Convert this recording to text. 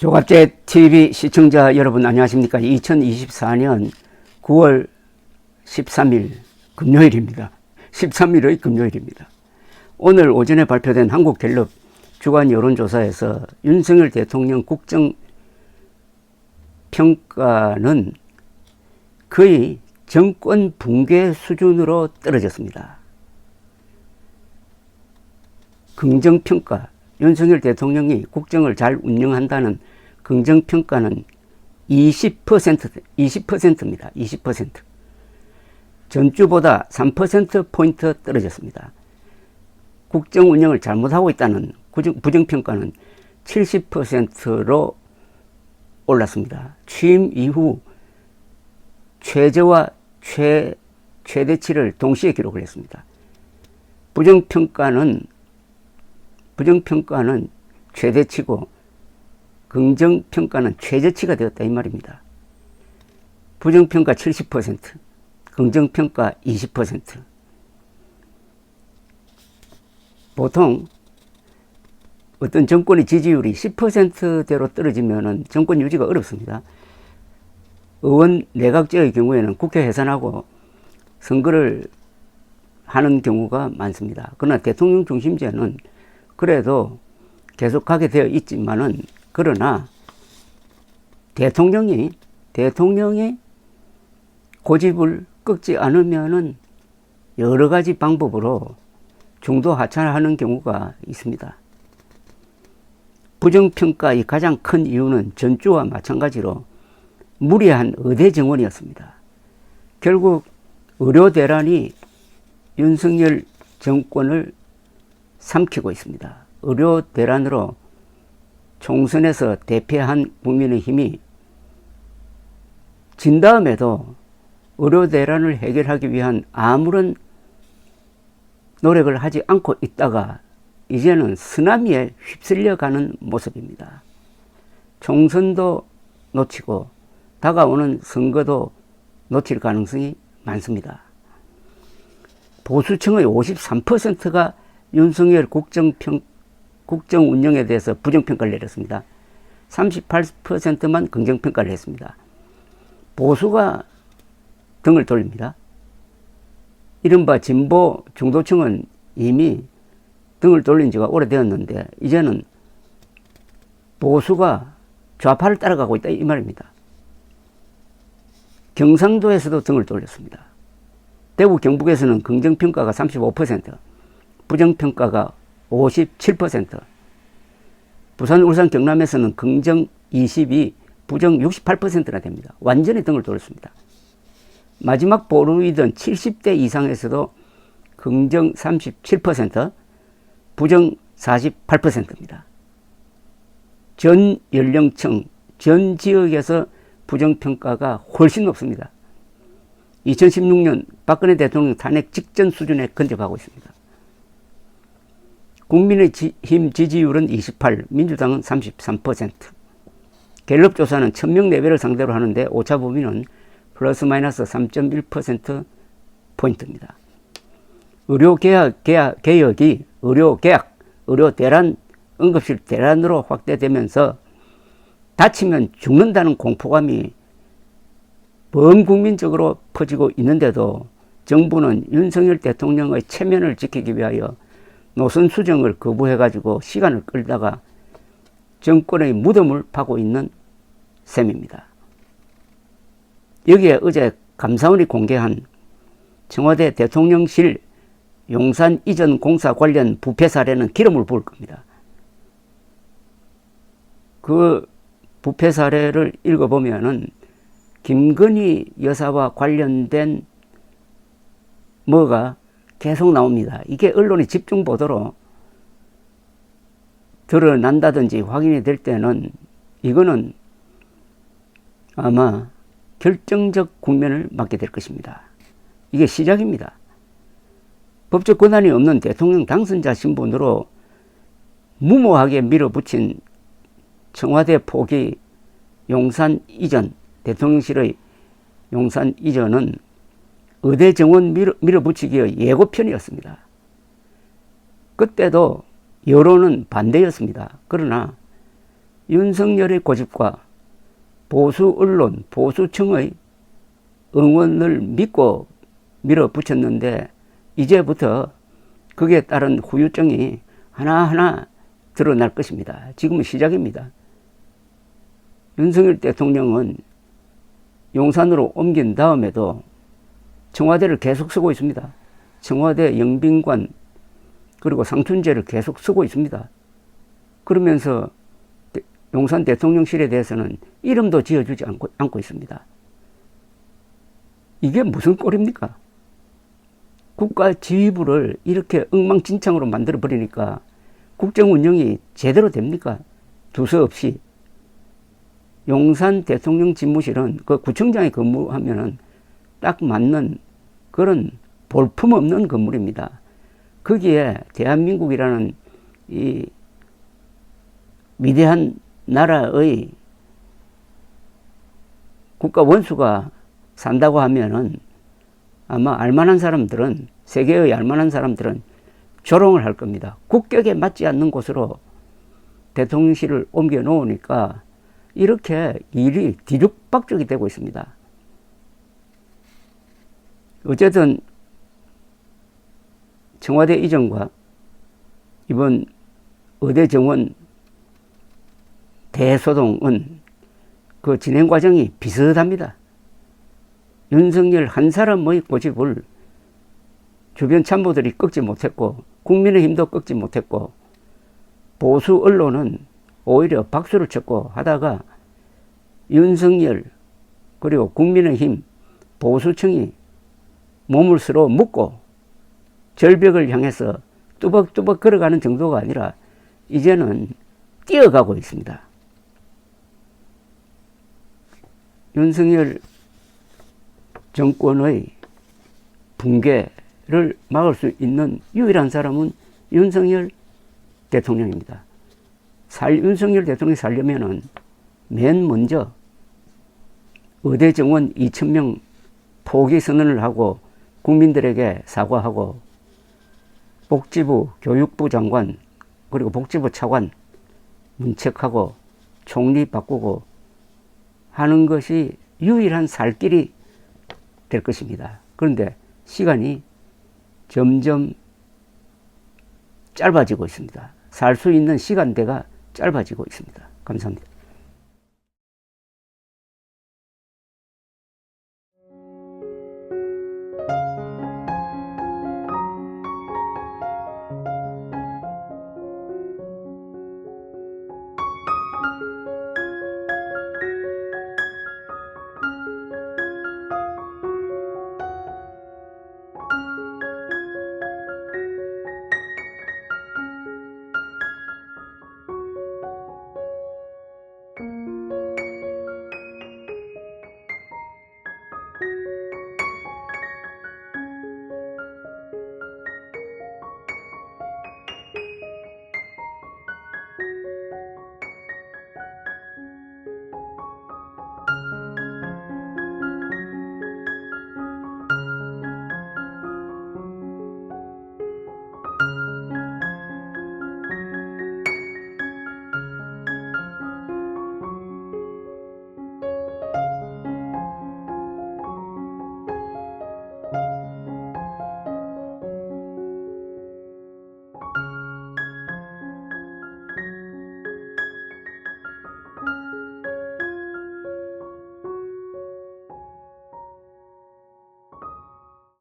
조갑제 TV 시청자 여러분 안녕하십니까. 2024년 9월 13일 금요일입니다. 13일의 금요일입니다. 오늘 오전에 발표된 한국갤럽 주간 여론조사에서 윤석열 대통령 국정평가는 거의 정권 붕괴 수준으로 떨어졌습니다. 긍정평가, 윤석열 대통령이 국정을 잘 운영한다는 긍정평가는 20%입니다. 20%. 전주보다 3%포인트 떨어졌습니다. 국정 운영을 잘못하고 있다는 부정평가는 70%로 올랐습니다. 취임 이후 최저와 최대치를 동시에 기록을 했습니다. 부정평가는 최대치고 긍정평가는 최저치가 되었다 이 말입니다. 부정평가 70%, 긍정평가 20%. 보통 어떤 정권의 지지율이 10%대로 떨어지면 정권 유지가 어렵습니다. 의원 내각제의 경우에는 국회 해산하고 선거를 하는 경우가 많습니다. 그러나 대통령 중심제는 그래도 계속하게 되어 있지만은, 그러나 대통령이 고집을 꺾지 않으면은 여러 가지 방법으로 중도 하차하는 경우가 있습니다. 부정평가의 가장 큰 이유는 전주와 마찬가지로 무리한 의대 정원이었습니다. 결국 의료 대란이 윤석열 정권을 삼키고 있습니다. 의료 대란으로 총선에서 대패한 국민의힘이 진 다음에도 의료 대란을 해결하기 위한 아무런 노력을 하지 않고 있다가 이제는 쓰나미에 휩쓸려가는 모습입니다. 총선도 놓치고 다가오는 선거도 놓칠 가능성이 많습니다. 보수층의 53%가 윤석열 국정 운영에 대해서 부정평가를 내렸습니다. 38%만 긍정평가를 했습니다. 보수가 등을 돌립니다. 이른바 진보 중도층은 이미 등을 돌린 지가 오래되었는데 이제는 보수가 좌파를 따라가고 있다 이 말입니다. 경상도에서도 등을 돌렸습니다. 대구 경북에서는 긍정평가가 35%, 부정평가가 57%, 부산, 울산, 경남에서는 긍정 22, 부정 68%나 됩니다. 완전히 등을 돌렸습니다. 마지막 보루이던 70대 이상에서도 긍정 37%, 부정 48%입니다. 전 연령층, 전 지역에서 부정평가가 훨씬 높습니다. 2016년 박근혜 대통령 탄핵 직전 수준에 근접하고 있습니다. 국민의힘 지지율은 28, 민주당은 33%. 갤럽 조사는 1000명 내외를 상대로 하는데 오차 범위는 플러스 마이너스 3.1%포인트입니다. 의료개혁이 의료 대란, 응급실 대란으로 확대되면서 다치면 죽는다는 공포감이 범국민적으로 퍼지고 있는데도 정부는 윤석열 대통령의 체면을 지키기 위하여 노선 수정을 거부해가지고 시간을 끌다가 정권의 무덤을 파고 있는 셈입니다. 여기에 어제 감사원이 공개한 청와대 대통령실 용산 이전 공사 관련 부패 사례는 기름을 부을 겁니다. 그 부패 사례를 읽어보면은 김건희 여사와 관련된 뭐가 계속 나옵니다. 이게 언론이 집중 보도로 드러난다든지 확인이 될 때는 이거는 아마 결정적 국면을 맞게 될 것입니다. 이게 시작입니다. 법적 권한이 없는 대통령 당선자 신분으로 무모하게 밀어붙인 청와대 포기 용산 이전, 대통령실의 용산 이전은 의대 정원 밀어붙이기의 예고편이었습니다. 그때도 여론은 반대였습니다. 그러나 윤석열의 고집과 보수 언론, 보수층의 응원을 믿고 밀어붙였는데 이제부터 거기에 따른 후유증이 하나하나 드러날 것입니다. 지금은 시작입니다. 윤석열 대통령은 용산으로 옮긴 다음에도 청와대를 계속 쓰고 있습니다. 청와대 영빈관 그리고 상춘제를 계속 쓰고 있습니다. 그러면서 용산 대통령실에 대해서는 이름도 지어주지 않고 있습니다. 이게 무슨 꼴입니까? 국가 지휘부를 이렇게 엉망진창으로 만들어버리니까 국정 운영이 제대로 됩니까? 두서없이. 용산 대통령 집무실은 그 구청장이 근무하면은 딱 맞는 그런 볼품없는 건물입니다. 거기에 대한민국이라는 이 위대한 나라의 국가 원수가 산다고 하면은 아마 알만한 사람들은, 세계의 알만한 사람들은 조롱을 할 겁니다. 국격에 맞지 않는 곳으로 대통령실을 옮겨 놓으니까 이렇게 일이 뒤죽박죽이 되고 있습니다. 어쨌든 청와대 이전과 이번 의대 정원 대소동은 그 진행 과정이 비슷합니다. 윤석열 한 사람의 고집을 주변 참모들이 꺾지 못했고 국민의힘도 꺾지 못했고 보수 언론은 오히려 박수를 쳤고 하다가 윤석열 그리고 국민의힘 보수층이 몸을 서로 묶고 절벽을 향해서 뚜벅뚜벅 걸어가는 정도가 아니라 이제는 뛰어가고 있습니다. 윤석열 정권의 붕괴를 막을 수 있는 유일한 사람은 윤석열 대통령입니다. 윤석열 대통령이 살려면은 맨 먼저 의대 정원 2,000명 포기 선언을 하고 국민들에게 사과하고 복지부, 교육부 장관 그리고 복지부 차관 문책하고 총리 바꾸고 하는 것이 유일한 살 길이 될 것입니다. 그런데 시간이 점점 짧아지고 있습니다. 살 수 있는 시간대가 짧아지고 있습니다. 감사합니다.